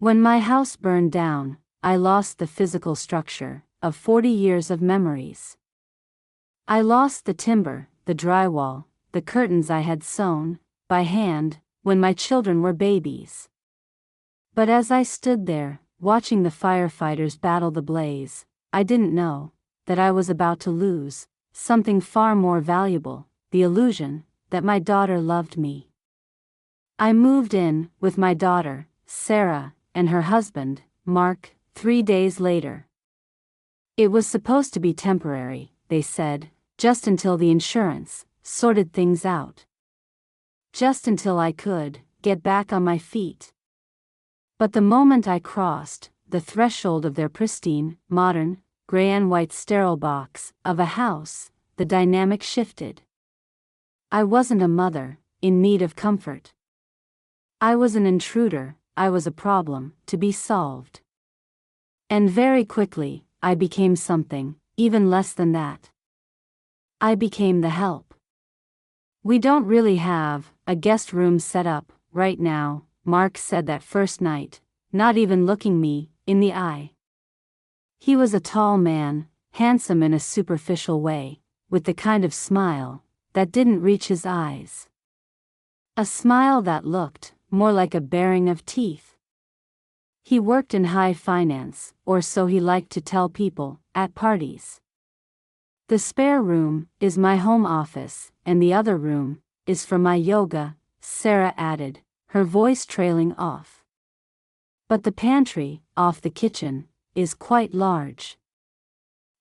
When my house burned down, I lost the physical structure of 40 years of memories. I lost the timber, the drywall, the curtains I had sewn, by hand, when my children were babies. But as I stood there, watching the firefighters battle the blaze, I didn't know that I was about to lose something far more valuable, the illusion that my daughter loved me. I moved in with my daughter, Sarah, and her husband, Mark, 3 days later. It was supposed to be temporary, they said, just until the insurance sorted things out. Just until I could get back on my feet. But the moment I crossed the threshold of their pristine, modern, gray and white sterile box of a house, the dynamic shifted. I wasn't a mother in need of comfort. I was an intruder. I was a problem to be solved. And very quickly, I became something even less than that. I became the help. We don't really have a guest room set up right now, Mark said that first night, not even looking me in the eye. He was a tall man, handsome in a superficial way, with the kind of smile that didn't reach his eyes. A smile that looked more like a baring of teeth. He worked in high finance, or so he liked to tell people at parties. The spare room is my home office, and the other room is for my yoga, Sarah added, her voice trailing off. But the pantry, off the kitchen, is quite large.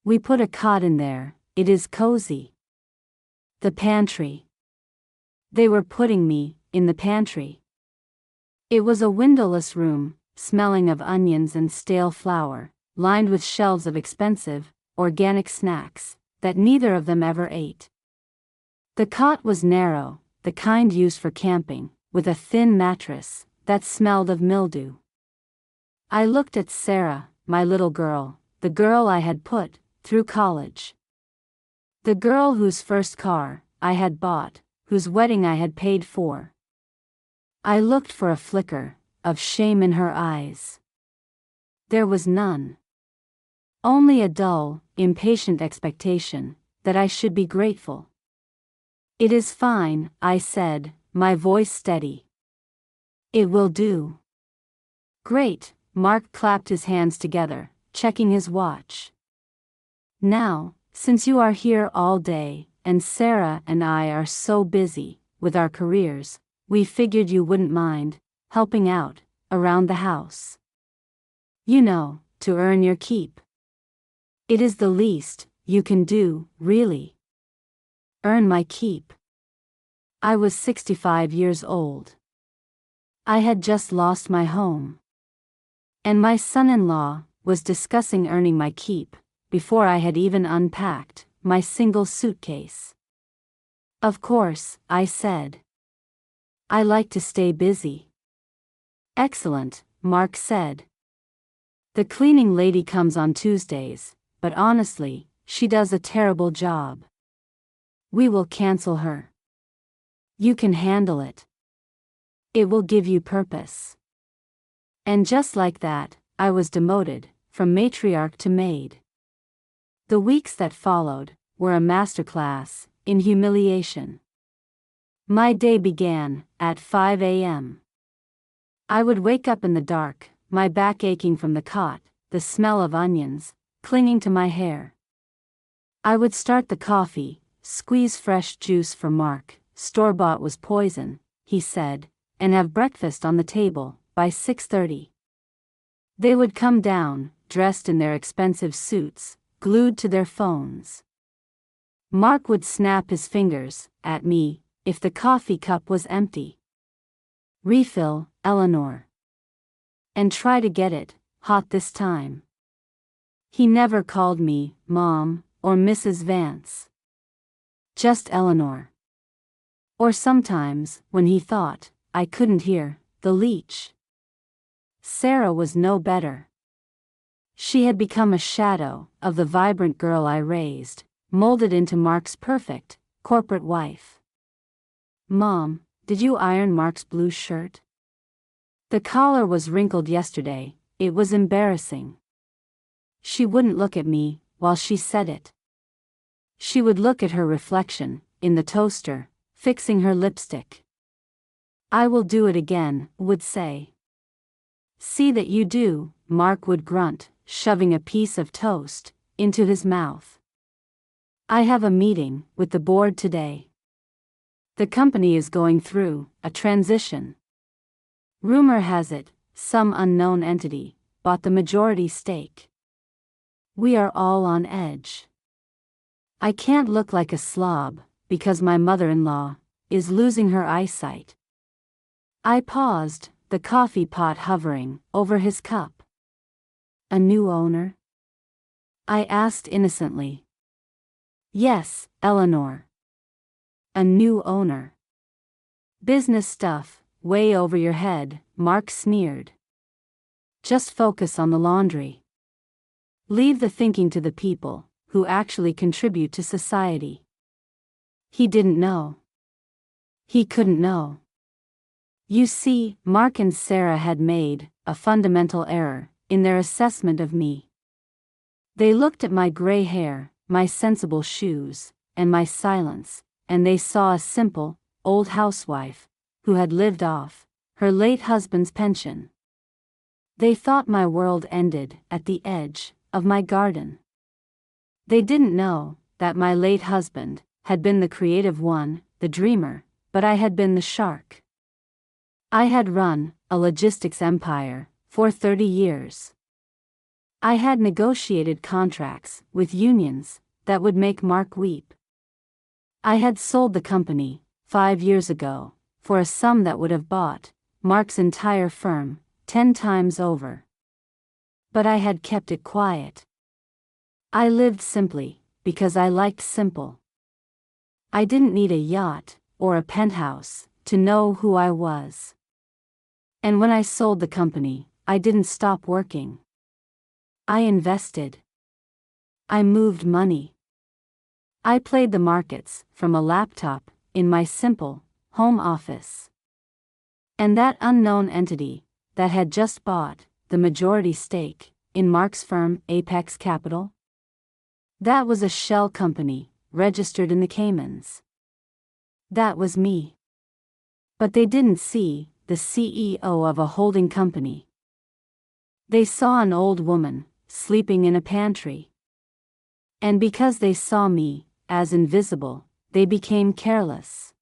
We put a cot in there, it is cozy. The pantry. They were putting me in the pantry. It was a windowless room, smelling of onions and stale flour, lined with shelves of expensive, organic snacks that neither of them ever ate. The cot was narrow, the kind used for camping, with a thin mattress that smelled of mildew. I looked at Sarah, my little girl, the girl I had put through college. The girl whose first car I had bought, whose wedding I had paid for. I looked for a flicker of shame in her eyes. There was none. Only a dull, impatient expectation that I should be grateful. It is fine, I said, my voice steady. It will do. Great, Mark clapped his hands together, checking his watch. Now, since you are here all day, and Sarah and I are so busy with our careers, we figured you wouldn't mind helping out around the house. You know, to earn your keep. It is the least you can do, really. Earn my keep. I was 65 years old. I had just lost my home. And my son-in-law was discussing earning my keep before I had even unpacked my single suitcase. Of course, I said. I like to stay busy. Excellent, Mark said. The cleaning lady comes on Tuesdays, but honestly, she does a terrible job. We will cancel her. You can handle it. It will give you purpose. And just like that, I was demoted from matriarch to maid. The weeks that followed were a masterclass in humiliation. My day began at 5 a.m. I would wake up in the dark, my back aching from the cot, the smell of onions clinging to my hair. I would start the coffee, squeeze fresh juice for Mark, store-bought was poison, he said, and have breakfast on the table by 6:30. They would come down, dressed in their expensive suits, glued to their phones. Mark would snap his fingers at me if the coffee cup was empty. Refill, Eleanor. And try to get it hot this time. He never called me Mom or Mrs. Vance. Just Eleanor. Or sometimes, when he thought I couldn't hear the leech. Sarah was no better. She had become a shadow of the vibrant girl I raised, molded into Mark's perfect corporate wife. Mom, did you iron Mark's blue shirt? The collar was wrinkled yesterday, it was embarrassing. She wouldn't look at me while she said it. She would look at her reflection in the toaster, fixing her lipstick. "I will do it again," would say. "See that you do," Mark would grunt, shoving a piece of toast into his mouth. "I have a meeting with the board today. The company is going through a transition. Rumor has it, some unknown entity bought the majority stake. We are all on edge. I can't look like a slob, because my mother-in-law is losing her eyesight." I paused, the coffee pot hovering over his cup. "A new owner?" I asked innocently. "Yes, Eleanor. A new owner. Business stuff, way over your head," Mark sneered. "Just focus on the laundry. Leave the thinking to the people who actually contribute to society." He didn't know. He couldn't know. You see, Mark and Sarah had made a fundamental error in their assessment of me. They looked at my gray hair, my sensible shoes, and my silence, and they saw a simple, old housewife who had lived off her late husband's pension. They thought my world ended at the edge of my garden. They didn't know that my late husband had been the creative one, the dreamer, but I had been the shark. I had run a logistics empire for 30 years. I had negotiated contracts with unions that would make Mark weep. I had sold the company 5 years ago for a sum that would have bought Mark's entire firm 10 times over. But I had kept it quiet. I lived simply because I liked simple. I didn't need a yacht or a penthouse to know who I was. And when I sold the company, I didn't stop working. I invested. I moved money. I played the markets from a laptop in my simple home office. And that unknown entity that had just bought the majority stake in Mark's firm, Apex Capital, that was a shell company registered in the Caymans. That was me. But they didn't see the CEO of a holding company. They saw an old woman sleeping in a pantry. And because they saw me as invisible, they became careless.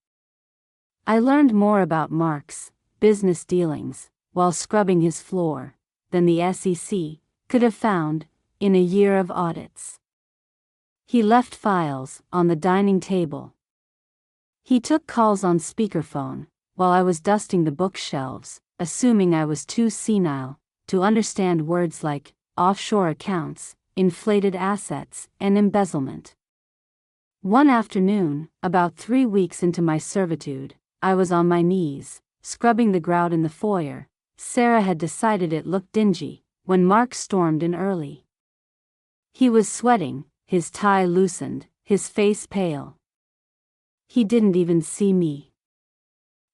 I learned more about Mark's business dealings while scrubbing his floor than the SEC could have found in a year of audits. He left files on the dining table. He took calls on speakerphone while I was dusting the bookshelves, assuming I was too senile to understand words like offshore accounts, inflated assets, and embezzlement. One afternoon, about 3 weeks into my servitude, I was on my knees, scrubbing the grout in the foyer. Sarah had decided it looked dingy when Mark stormed in early. He was sweating, his tie loosened, his face pale. He didn't even see me.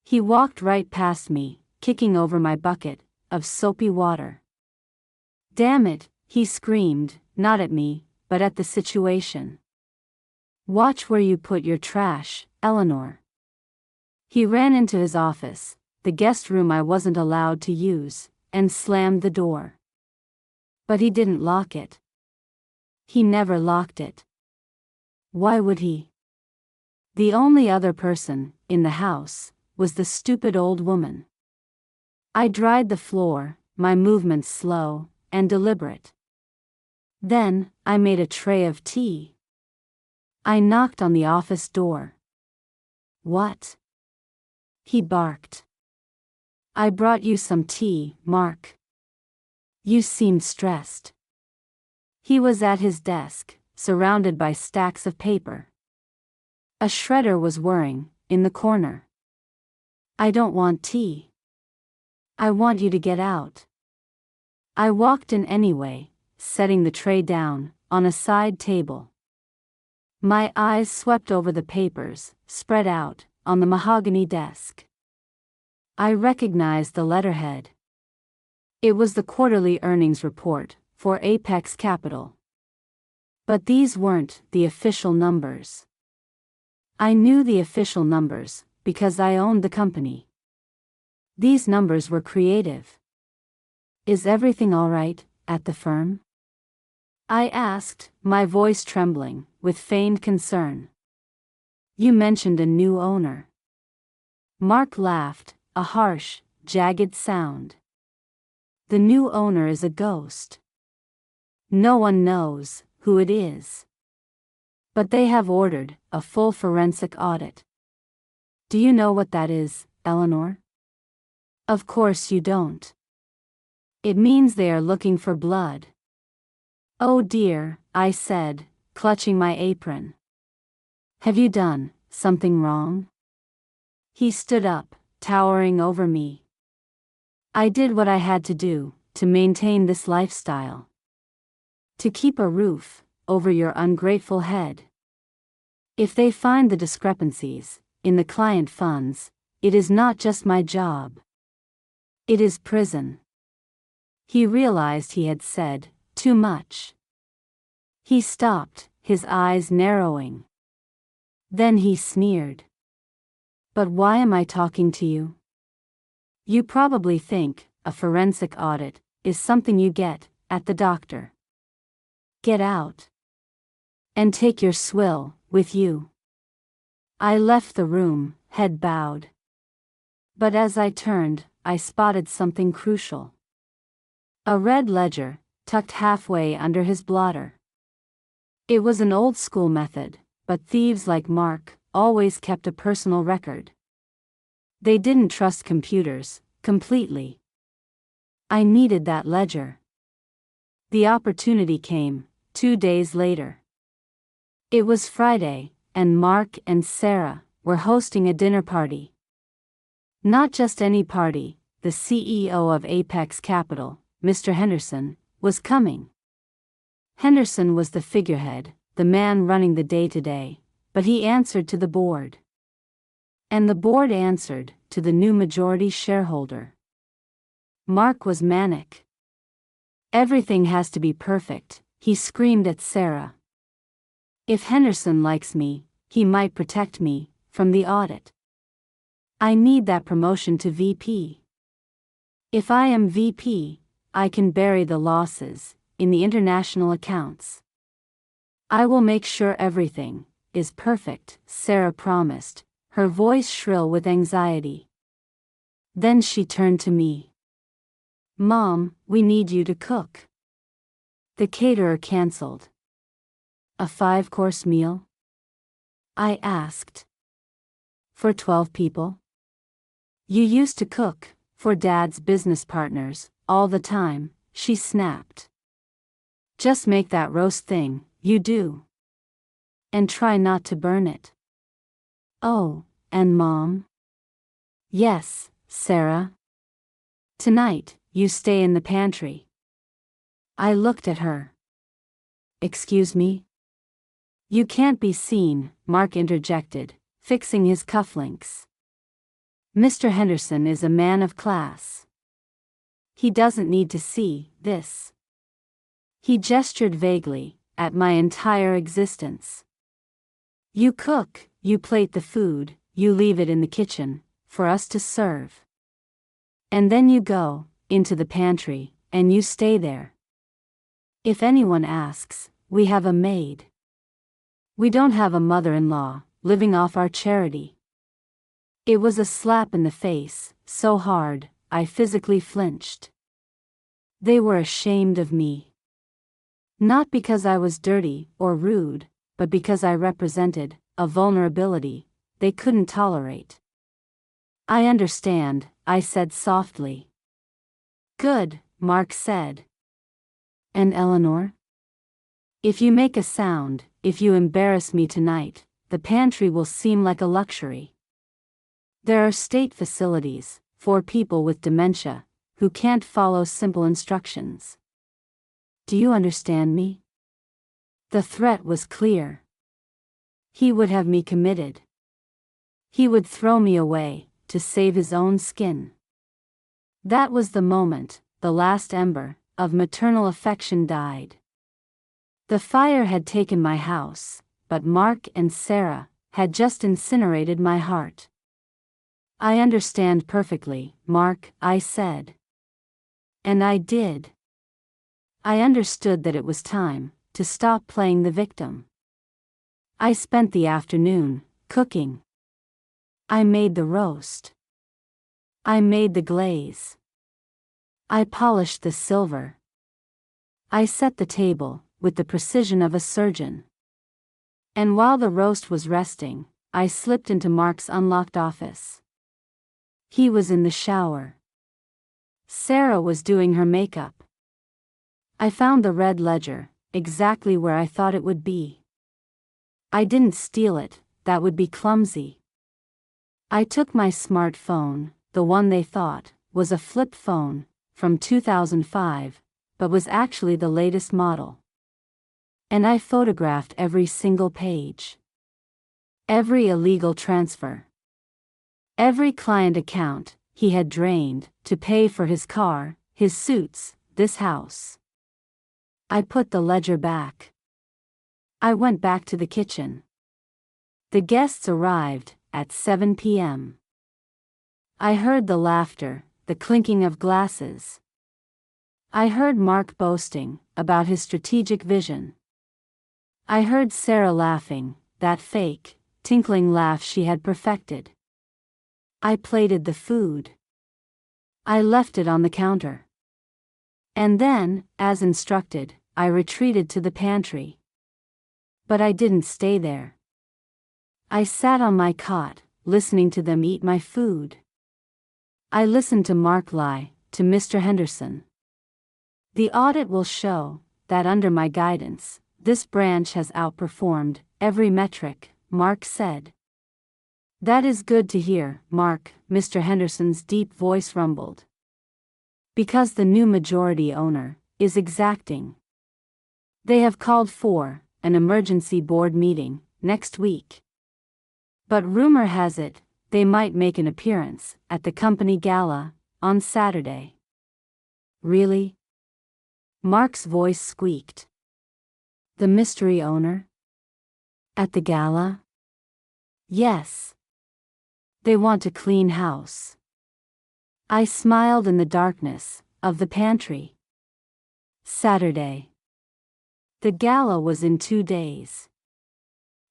He walked right past me, kicking over my bucket of soapy water. "Damn it," he screamed, not at me, but at the situation. "Watch where you put your trash, Eleanor." He ran into his office, the guest room I wasn't allowed to use, and slammed the door. But he didn't lock it. He never locked it. Why would he? The only other person in the house was the stupid old woman. I dried the floor, my movements slow and deliberate. Then, I made a tray of tea. I knocked on the office door. "What?" he barked. "I brought you some tea, Mark. You seemed stressed." He was at his desk, surrounded by stacks of paper. A shredder was whirring in the corner. "I don't want tea. I want you to get out." I walked in anyway, setting the tray down on a side table. My eyes swept over the papers spread out on the mahogany desk. I recognized the letterhead. It was the quarterly earnings report for Apex Capital. But these weren't the official numbers. I knew the official numbers because I owned the company. These numbers were creative. Is everything all right at the firm? I asked, my voice trembling with feigned concern. You mentioned a new owner. Mark laughed, a harsh, jagged sound. The new owner is a ghost. No one knows who it is. But they have ordered a full forensic audit. Do you know what that is, Eleanor? Of course you don't. It means they are looking for blood. Oh dear, I said, clutching my apron. Have you done something wrong? He stood up, towering over me. I did what I had to do to maintain this lifestyle. To keep a roof over your ungrateful head. If they find the discrepancies in the client funds, it is not just my job. It is prison. He realized he had said too much. He stopped, his eyes narrowing. Then he sneered. But why am I talking to you? You probably think a forensic audit is something you get at the doctor. Get out. And take your swill with you. I left the room, head bowed. But as I turned, I spotted something crucial. A red ledger, tucked halfway under his blotter. It was an old-school method, but thieves like Mark always kept a personal record. They didn't trust computers completely. I needed that ledger. The opportunity came 2 days later. It was Friday, and Mark and Sarah were hosting a dinner party. Not just any party, the CEO of Apex Capital, Mr. Henderson, was coming. Henderson was the figurehead, the man running the day-to-day, but he answered to the board. And the board answered to the new majority shareholder. Mark was manic. Everything has to be perfect, he screamed at Sarah. If Henderson likes me, he might protect me from the audit. I need that promotion to VP. If I am VP, I can bury the losses in the international accounts. I will make sure everything is perfect, Sarah promised, her voice shrill with anxiety. Then she turned to me. Mom, we need you to cook. The caterer canceled. A 5-course meal? I asked. For 12 people? You used to cook for Dad's business partners all the time, she snapped. Just make that roast thing you do. And try not to burn it. Oh, and Mom? Yes, Sarah. Tonight, you stay in the pantry. I looked at her. Excuse me? You can't be seen, Mark interjected, fixing his cufflinks. Mr. Henderson is a man of class. He doesn't need to see this. He gestured vaguely at my entire existence. You cook, you plate the food, you leave it in the kitchen for us to serve. And then you go into the pantry, and you stay there. If anyone asks, we have a maid. We don't have a mother-in-law living off our charity. It was a slap in the face, so hard, I physically flinched. They were ashamed of me. Not because I was dirty or rude, but because I represented a vulnerability they couldn't tolerate. I understand, I said softly. Good, Mark said. And Eleanor? If you make a sound, if you embarrass me tonight, the pantry will seem like a luxury. There are state facilities for people with dementia who can't follow simple instructions. Do you understand me? The threat was clear. He would have me committed. He would throw me away to save his own skin. That was the moment the last ember, of maternal affection died. The fire had taken my house, but Mark and Sarah had just incinerated my heart. I understand perfectly, Mark, I said. And I did. I understood that it was time to stop playing the victim. I spent the afternoon cooking. I made the roast. I made the glaze. I polished the silver. I set the table with the precision of a surgeon. And while the roast was resting, I slipped into Mark's unlocked office. He was in the shower. Sarah was doing her makeup. I found the red ledger, exactly where I thought it would be. I didn't steal it, that would be clumsy. I took my smartphone, the one they thought was a flip phone, from 2005, but was actually the latest model. And I photographed every single page. Every illegal transfer. Every client account he had drained to pay for his car, his suits, this house. I put the ledger back. I went back to the kitchen. The guests arrived at 7 p.m. I heard the laughter, the clinking of glasses. I heard Mark boasting about his strategic vision. I heard Sarah laughing, that fake, tinkling laugh she had perfected. I plated the food. I left it on the counter. And then, as instructed, I retreated to the pantry. But I didn't stay there. I sat on my cot, listening to them eat my food. I listened to Mark lie to Mr. Henderson. The audit will show that under my guidance, this branch has outperformed every metric, Mark said. That is good to hear, Mark, Mr. Henderson's deep voice rumbled. Because the new majority owner is exacting. They have called for an emergency board meeting next week. But rumor has it, they might make an appearance at the company gala on Saturday. Really? Mark's voice squeaked. The mystery owner? At the gala? Yes. They want to clean house. I smiled in the darkness of the pantry. Saturday. The gala was in 2 days.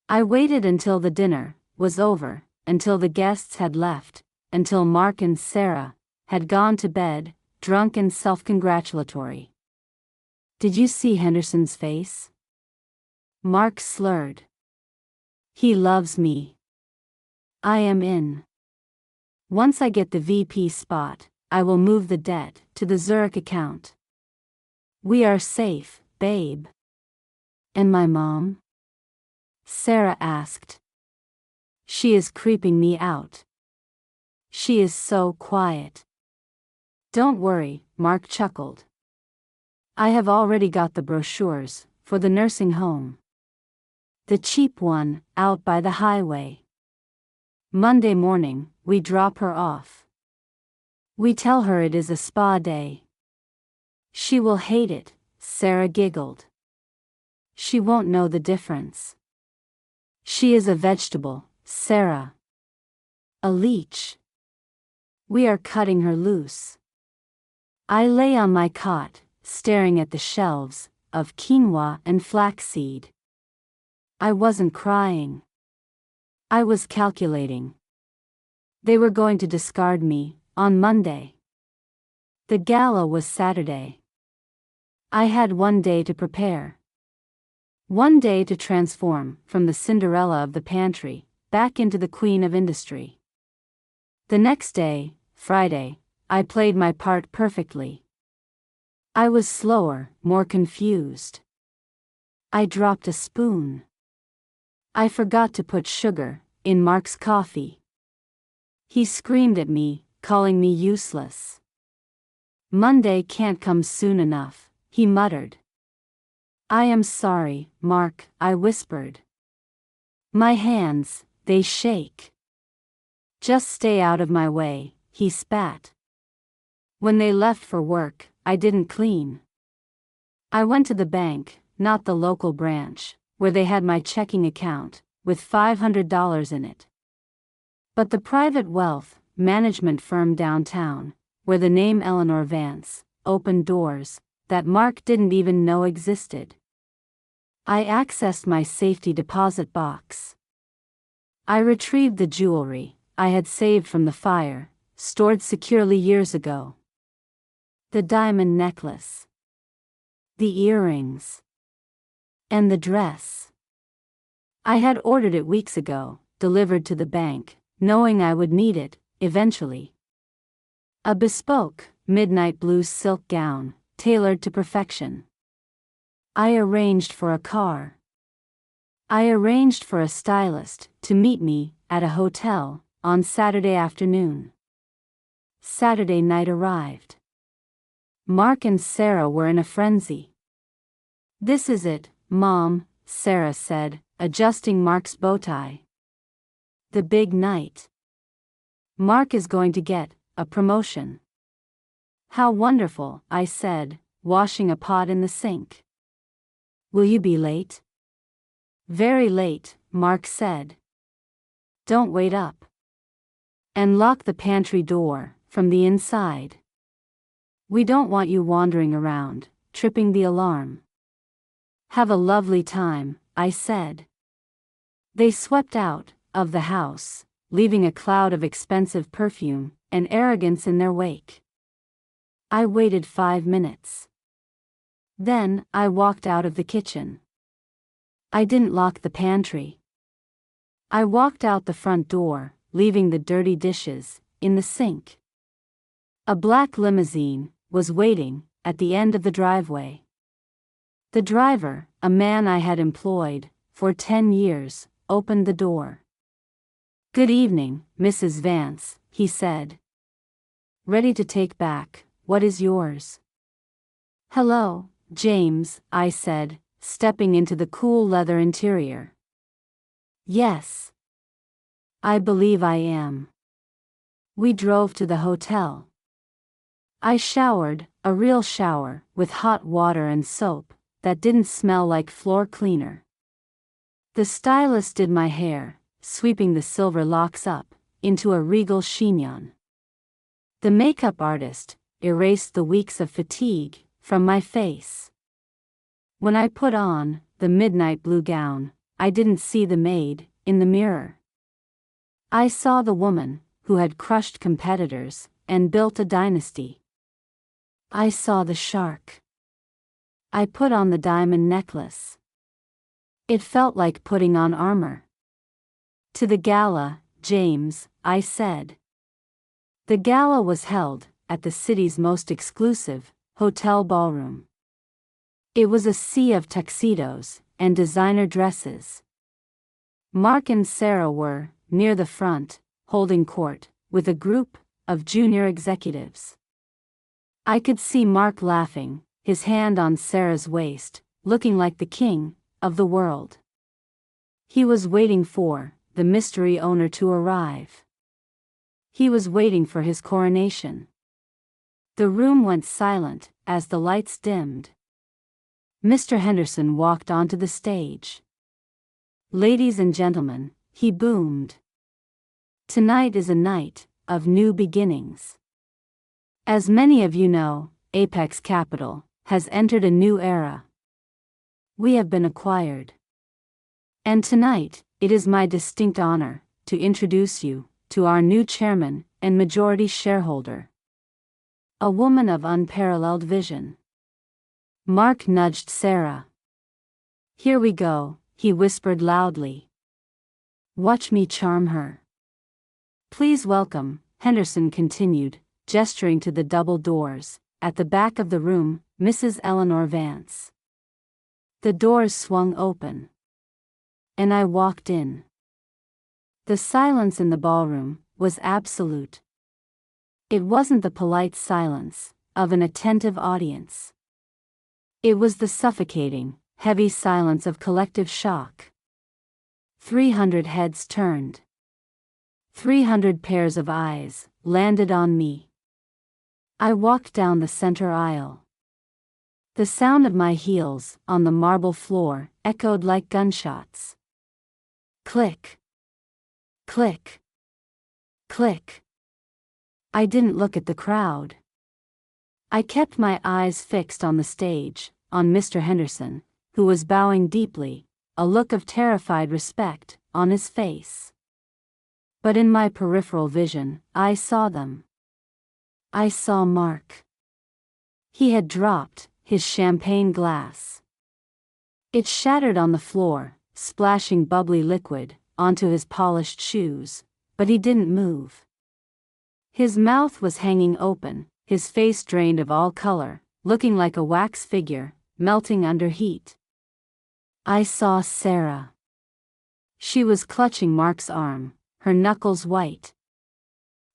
I waited until the dinner was over, until the guests had left, until Mark and Sarah had gone to bed, drunk and self-congratulatory. Did you see Henderson's face? Mark slurred. He loves me. I am in. Once I get the VP spot, I will move the debt to the Zurich account. We are safe, babe. And my mom? Sarah asked. She is creeping me out. She is so quiet. Don't worry, Mark chuckled. I have already got the brochures for the nursing home. The cheap one, out by the highway. Monday morning, we drop her off. We tell her it is a spa day. She will hate it, Sarah giggled. She won't know the difference. She is a vegetable, Sarah. A leech. We are cutting her loose. I lay on my cot, staring at the shelves of quinoa and flaxseed. I wasn't crying. I was calculating. They were going to discard me on Monday. The gala was Saturday. I had 1 day to prepare. 1 day to transform from the Cinderella of the pantry back into the queen of industry. The next day, Friday, I played my part perfectly. I was slower, more confused. I dropped a spoon. I forgot to put sugar in Mark's coffee. He screamed at me, calling me useless. Monday can't come soon enough, he muttered. I am sorry, Mark, I whispered. My hands, they shake. Just stay out of my way, he spat. When they left for work, I didn't clean. I went to the bank, not the local branch, where they had my checking account, with $500 in it, but the private wealth management firm downtown, where the name Eleanor Vance opened doors that Mark didn't even know existed. I accessed my safety deposit box. I retrieved the jewelry I had saved from the fire, stored securely years ago. The diamond necklace, the earrings, and the dress. I had ordered it weeks ago, delivered to the bank, knowing I would need it, eventually. A bespoke, midnight blue silk gown, tailored to perfection. I arranged for a car. I arranged for a stylist to meet me at a hotel on Saturday afternoon. Saturday night arrived. Mark and Sarah were in a frenzy. "This is it, Mom," Sarah said, adjusting Mark's bow tie. "The big night. Mark is going to get a promotion." "How wonderful," I said, washing a pot in the sink. "Will you be late?" "Very late," Mark said. "Don't wait up. And lock the pantry door from the inside. We don't want you wandering around, tripping the alarm." "Have a lovely time," I said. They swept out of the house, leaving a cloud of expensive perfume and arrogance in their wake. I waited 5 minutes. Then I walked out of the kitchen. I didn't lock the pantry. I walked out the front door, leaving the dirty dishes in the sink. A black limousine was waiting at the end of the driveway. The driver, a man I had employed for 10 years, opened the door. "Good evening, Mrs. Vance," he said. "Ready to take back what is yours?" "Hello, James," I said, stepping into the cool leather interior. "Yes. I believe I am." We drove to the hotel. I showered, a real shower, with hot water and soap that didn't smell like floor cleaner. The stylist did my hair, sweeping the silver locks up into a regal chignon. The makeup artist erased the weeks of fatigue from my face. When I put on the midnight blue gown, I didn't see the maid in the mirror. I saw the woman who had crushed competitors and built a dynasty. I saw the shark. I put on the diamond necklace. It felt like putting on armor. "To the gala, James," I said. The gala was held at the city's most exclusive hotel ballroom. It was a sea of tuxedos and designer dresses. Mark and Sarah were near the front, holding court with a group of junior executives. I could see Mark laughing, his hand on Sarah's waist, looking like the king of the world. He was waiting for the mystery owner to arrive. He was waiting for his coronation. The room went silent as the lights dimmed. Mr. Henderson walked onto the stage. "Ladies and gentlemen," he boomed. "Tonight is a night of new beginnings. As many of you know, Apex Capital has entered a new era. We have been acquired. And tonight, it is my distinct honor to introduce you to our new chairman and majority shareholder. A woman of unparalleled vision." Mark nudged Sarah. "Here we go," he whispered loudly. "Watch me charm her." "Please welcome," Henderson continued, gesturing to the double doors at the back of the room, "Mrs. Eleanor Vance." The doors swung open. And I walked in. The silence in the ballroom was absolute. It wasn't the polite silence of an attentive audience. It was the suffocating, heavy silence of collective shock. 300 heads turned. 300 pairs of eyes landed on me. I walked down the center aisle. The sound of my heels on the marble floor echoed like gunshots. Click. Click. Click. I didn't look at the crowd. I kept my eyes fixed on the stage, on Mr. Henderson, who was bowing deeply, a look of terrified respect on his face. But in my peripheral vision, I saw them. I saw Mark. He had dropped his champagne glass. It shattered on the floor, splashing bubbly liquid onto his polished shoes, but he didn't move. His mouth was hanging open, his face drained of all color, looking like a wax figure, melting under heat. I saw Sarah. She was clutching Mark's arm, her knuckles white.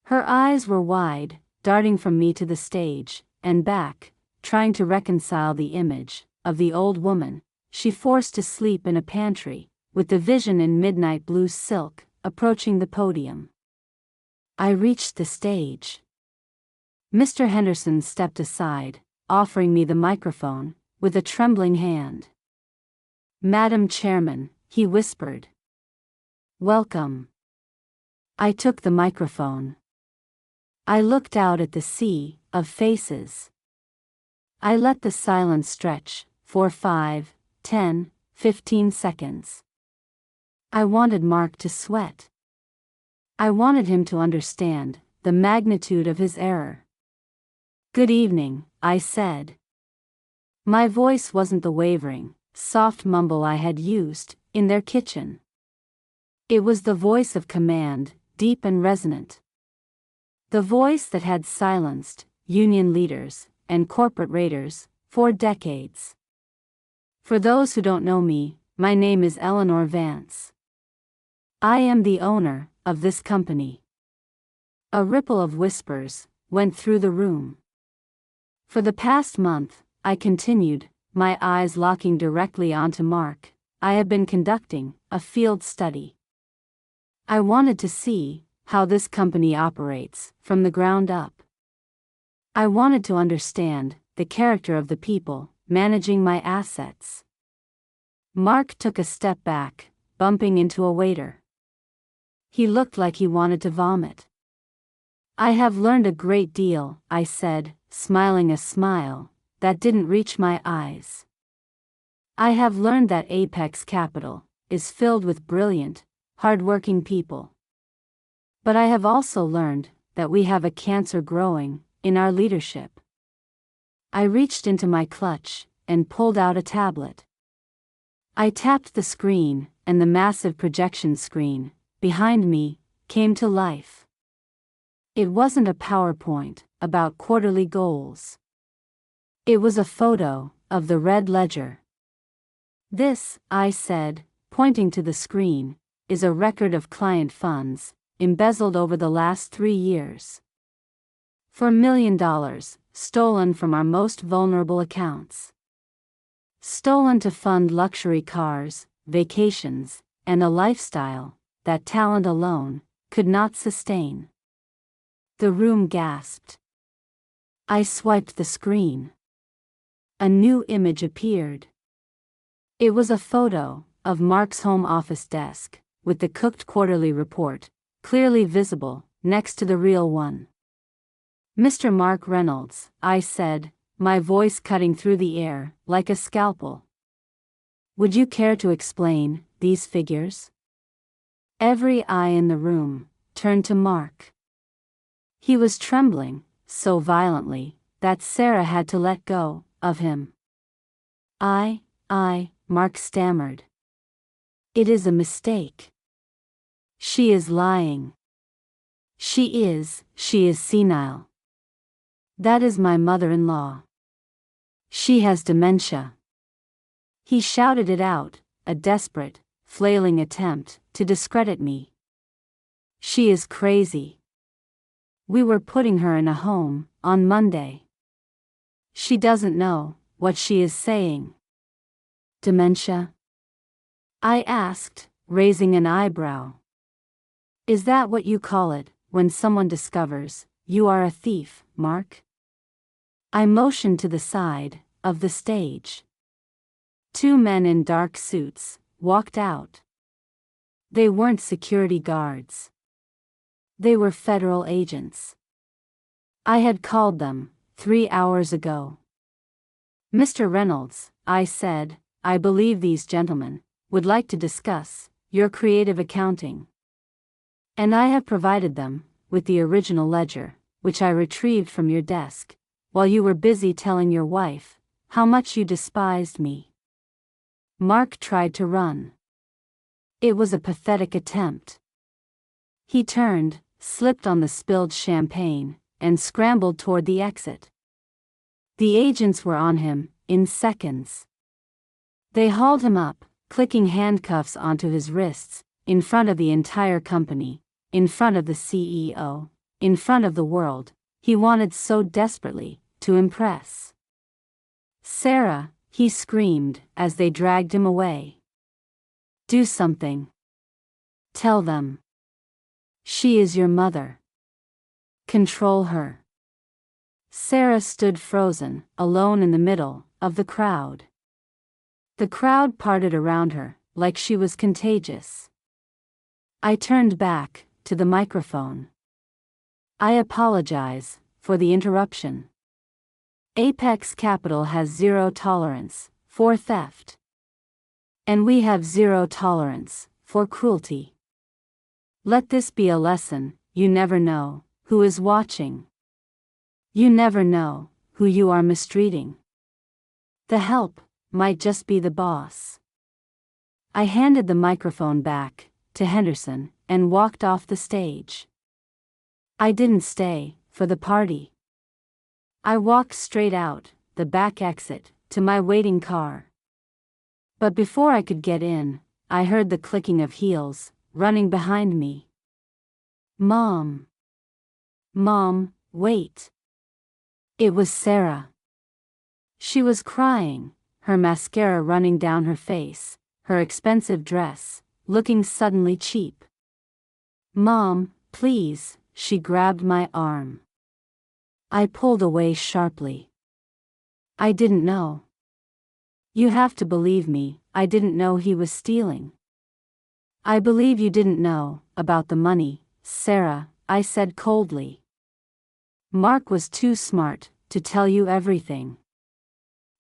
Her eyes were wide, darting from me to the stage, and back, trying to reconcile the image of the old woman she forced to sleep in a pantry, with the vision in midnight blue silk, approaching the podium. I reached the stage. Mr. Henderson stepped aside, offering me the microphone, with a trembling hand. "Madam Chairman," he whispered. "Welcome." I took the microphone. I looked out at the sea of faces. I let the silence stretch for 5, 10, 15 seconds. I wanted Mark to sweat. I wanted him to understand the magnitude of his error. "Good evening," I said. My voice wasn't the wavering, soft mumble I had used in their kitchen. It was the voice of command, deep and resonant. The voice that had silenced union leaders and corporate raiders for decades. For those who don't know me, my name is Eleanor Vance. I am the owner of this company. A ripple of whispers went through the room. For the past month, I continued, my eyes locking directly onto Mark, I have been conducting a field study. I wanted to see how this company operates from the ground up. I wanted to understand the character of the people managing my assets. Mark took a step back, bumping into a waiter. He looked like he wanted to vomit. "I have learned a great deal," I said, smiling a smile that didn't reach my eyes. "I have learned that Apex Capital is filled with brilliant, hard-working people. But I have also learned that we have a cancer growing in our leadership." I reached into my clutch and pulled out a tablet. I tapped the screen, and the massive projection screen behind me came to life. It wasn't a PowerPoint about quarterly goals. It was a photo of the red ledger. "This," I said, pointing to the screen, "is a record of client funds embezzled over the last 3 years. $4 million stolen from our most vulnerable accounts. Stolen to fund luxury cars, vacations, and a lifestyle that talent alone could not sustain." The room gasped. I swiped the screen. A new image appeared. It was a photo of Mark's home office desk, with the cooked quarterly report clearly visible next to the real one. "Mr. Mark Reynolds," I said, my voice cutting through the air like a scalpel. "Would you care to explain these figures?" Every eye in the room turned to Mark. He was trembling so violently that Sarah had to let go of him. Mark stammered. "It is a mistake. She is lying. She is senile. That is my mother-in-law. She has dementia." He shouted it out, a desperate, flailing attempt to discredit me. "She is crazy. We were putting her in a home on Monday. She doesn't know what she is saying." "Dementia?" I asked, raising an eyebrow. "Is that what you call it when someone discovers you are a thief, Mark?" I motioned to the side of the stage. Two men in dark suits walked out. They weren't security guards. They were federal agents. I had called them 3 hours ago. Mr. Reynolds, I said, I believe these gentlemen would like to discuss your creative accounting. And I have provided them with the original ledger, which I retrieved from your desk, while you were busy telling your wife how much you despised me. Mark tried to run. It was a pathetic attempt. He turned, slipped on the spilled champagne, and scrambled toward the exit. The agents were on him in seconds. They hauled him up, clicking handcuffs onto his wrists, in front of the entire company, in front of the CEO, in front of the world he wanted so desperately to impress. Sarah, he screamed as they dragged him away. Do something. Tell them. She is your mother. Control her. Sarah stood frozen, alone in the middle of the crowd. The crowd parted around her, like she was contagious. I turned back to the microphone. I apologize for the interruption. Apex Capital has zero tolerance for theft. And we have zero tolerance for cruelty. Let this be a lesson: you never know who is watching. You never know who you are mistreating. The help might just be the boss. I handed the microphone back to Henderson and walked off the stage. I didn't stay for the party. I walked straight out the back exit to my waiting car. But before I could get in, I heard the clicking of heels running behind me. Mom! Mom, wait! It was Sarah. She was crying, her mascara running down her face, her expensive dress looking suddenly cheap. Mom, please, she grabbed my arm. I pulled away sharply. I didn't know. You have to believe me, I didn't know he was stealing. I believe you didn't know about the money, Sarah, I said coldly. Mark was too smart to tell you everything.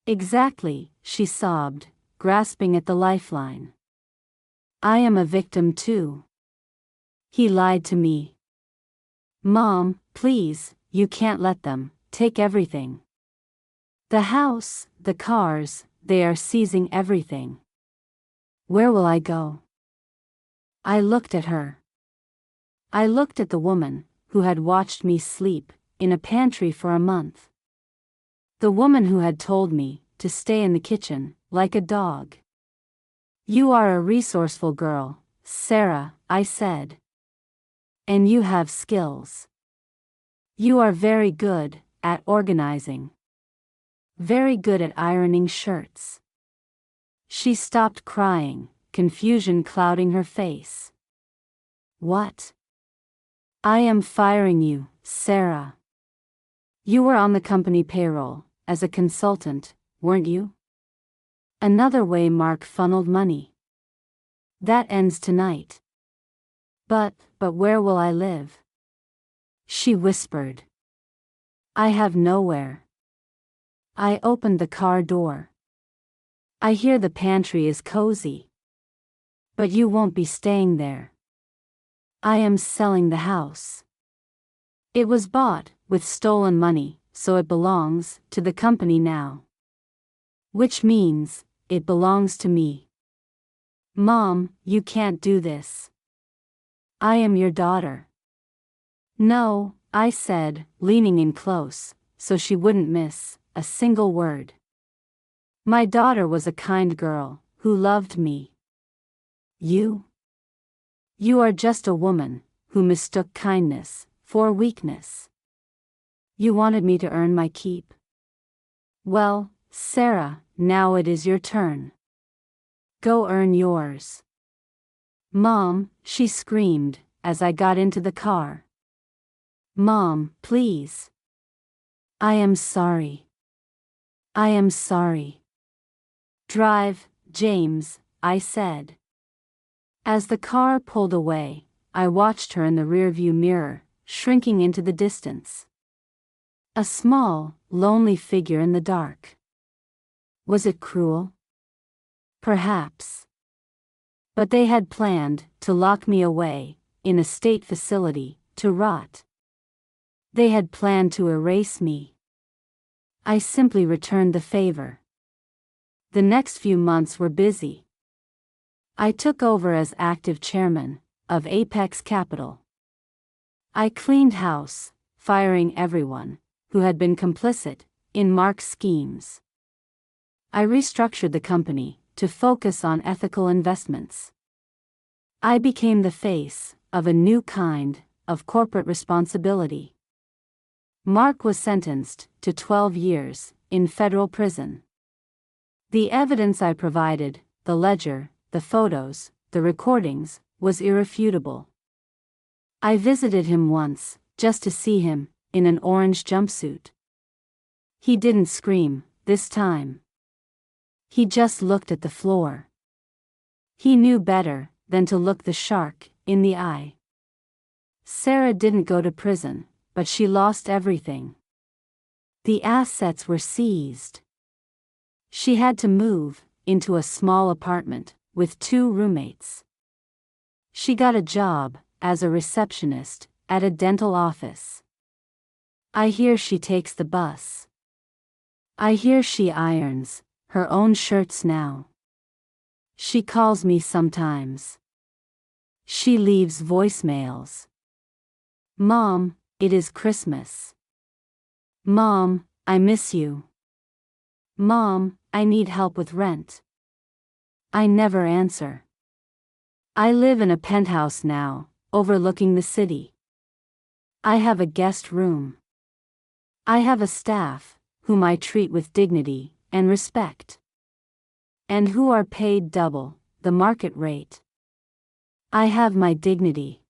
Exactly, she sobbed, grasping at the lifeline. I am a victim too. He lied to me. Mom, please, you can't let them take everything. The house, the cars, they are seizing everything. Where will I go? I looked at her. I looked at the woman who had watched me sleep in a pantry for a month. The woman who had told me to stay in the kitchen like a dog. You are a resourceful girl, Sarah, I said. And you have skills. You are very good at organizing. Very good at ironing shirts. She stopped crying, confusion clouding her face. What? I am firing you, Sarah. You were on the company payroll as a consultant, weren't you? Another way Mark funneled money. That ends tonight. But where will I live? She whispered. I have nowhere. I opened the car door. I hear the pantry is cozy. But you won't be staying there. I am selling the house. It was bought with stolen money, so it belongs to the company now. Which means, it belongs to me. Mom, you can't do this. I am your daughter. No, I said, leaning in close, so she wouldn't miss a single word. My daughter was a kind girl who loved me. You? You are just a woman who mistook kindness for weakness. You wanted me to earn my keep. Well, Sarah, now it is your turn. Go earn yours. Mom, she screamed as I got into the car. Mom, please. I am sorry. I am sorry. Drive, James, I said. As the car pulled away, I watched her in the rearview mirror, shrinking into the distance. A small, lonely figure in the dark. Was it cruel? Perhaps. But they had planned to lock me away, in a state facility, to rot. They had planned to erase me. I simply returned the favor. The next few months were busy. I took over as active chairman of Apex Capital. I cleaned house, firing everyone who had been complicit in Mark's schemes. I restructured the company to focus on ethical investments. I became the face of a new kind of corporate responsibility. Mark was sentenced to 12 years in federal prison. The evidence I provided, the ledger, the photos, the recordings, was irrefutable. I visited him once, just to see him, in an orange jumpsuit. He didn't scream, this time. He just looked at the floor. He knew better than to look the shark in the eye. Sarah didn't go to prison, but she lost everything. The assets were seized. She had to move into a small apartment with 2 roommates. She got a job as a receptionist at a dental office. I hear she takes the bus. I hear she irons her own shirts now. She calls me sometimes. She leaves voicemails. Mom, it is Christmas. Mom, I miss you. Mom, I need help with rent. I never answer. I live in a penthouse now, overlooking the city. I have a guest room. I have a staff, whom I treat with dignity and respect. And who are paid double the market rate. I have my dignity.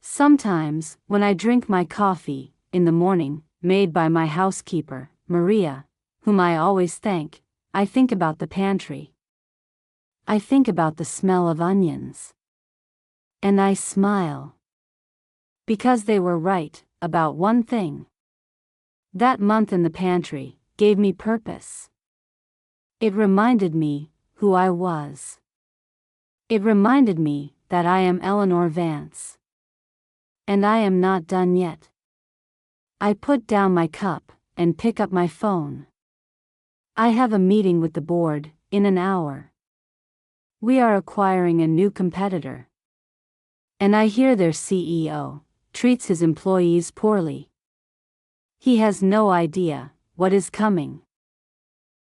Sometimes, when I drink my coffee, in the morning, made by my housekeeper, Maria, whom I always thank, I think about the pantry. I think about the smell of onions. And I smile. Because they were right about one thing. That month in the pantry gave me purpose. It reminded me who I was. It reminded me that I am Eleanor Vance. And I am not done yet. I put down my cup and pick up my phone. I have a meeting with the board in an hour. We are acquiring a new competitor. And I hear their CEO treats his employees poorly. He has no idea what is coming.